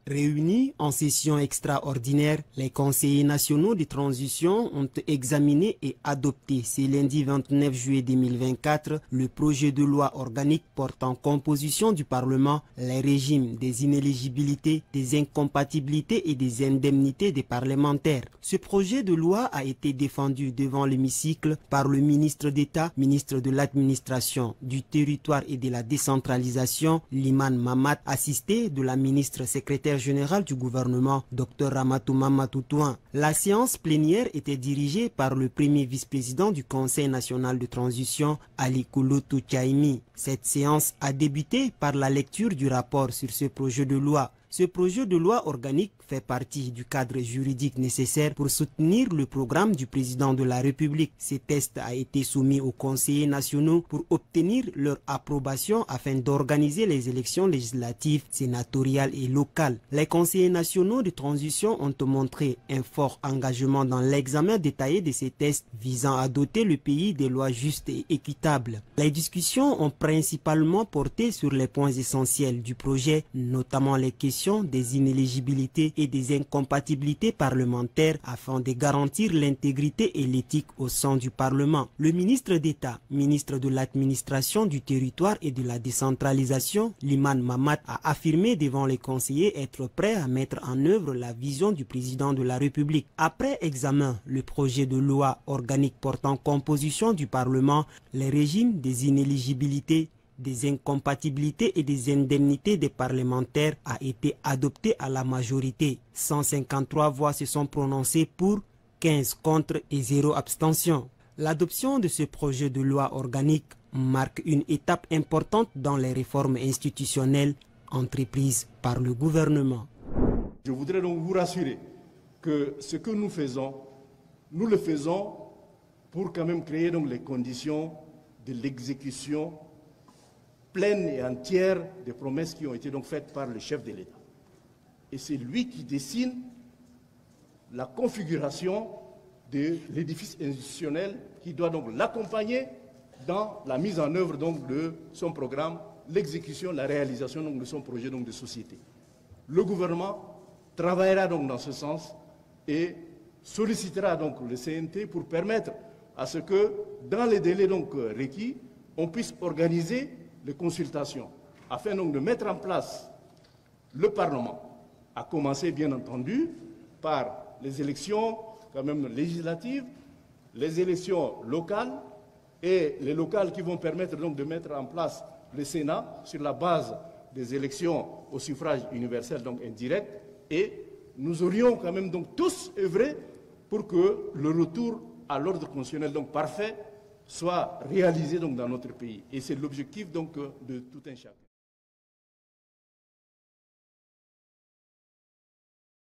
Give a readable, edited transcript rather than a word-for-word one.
Réunis en session extraordinaire, les conseillers nationaux de transition ont examiné et adopté ce lundi 29 juillet 2024 le projet de loi organique portant composition du Parlement, les régimes des inéligibilités, des incompatibilités et des indemnités des parlementaires. Ce projet de loi a été défendu devant l'hémicycle par le ministre d'État, ministre de l'Administration, du Territoire et de la Décentralisation, Liman Mamad, assisté de la ministre secrétaire général du gouvernement, Dr Ramatou Mamatoutouan. La séance plénière était dirigée par le premier vice-président du Conseil national de transition, Ali Kouloutou Tchaimi. Cette séance a débuté par la lecture du rapport sur ce projet de loi. Ce projet de loi organique fait partie du cadre juridique nécessaire pour soutenir le programme du président de la République. Ce texte a été soumis aux conseillers nationaux pour obtenir leur approbation afin d'organiser les élections législatives, sénatoriales et locales. Les conseillers nationaux de transition ont montré un fort engagement dans l'examen détaillé de ces textes visant à doter le pays des lois justes et équitables. Les discussions ont principalement porté sur les points essentiels du projet, notamment les questions des inéligibilités et des incompatibilités parlementaires afin de garantir l'intégrité et l'éthique au sein du Parlement. Le ministre d'État, ministre de l'Administration, du Territoire et de la Décentralisation, Liman Mamad, a affirmé devant les conseillers être prêt à mettre en œuvre la vision du président de la République. Après examen, le projet de loi organique portant composition du Parlement, les régimes des inéligibilités, des incompatibilités et des indemnités des parlementaires a été adopté à la majorité. 153 voix se sont prononcées pour, 15 contre et 0 abstention. L'adoption de ce projet de loi organique marque une étape importante dans les réformes institutionnelles entreprises par le gouvernement. Je voudrais donc vous rassurer que ce que nous le faisons pour quand même créer donc les conditions de l'exécution pleine et entière des promesses qui ont été donc faites par le chef de l'État. Et c'est lui qui dessine la configuration de l'édifice institutionnel qui doit donc l'accompagner dans la mise en œuvre donc de son programme, l'exécution, la réalisation donc de son projet donc de société. Le gouvernement travaillera donc dans ce sens et sollicitera donc le CNT pour permettre à ce que, dans les délais donc requis, on puisse organiser les consultations, afin donc de mettre en place le Parlement, à commencer bien entendu par les élections quand même législatives, les élections locales et les locales qui vont permettre donc de mettre en place le Sénat sur la base des élections au suffrage universel donc indirect, et nous aurions quand même donc tous œuvré pour que le retour à l'ordre constitutionnel donc parfait soit réalisé donc dans notre pays. Et c'est l'objectif donc de tout un chacun.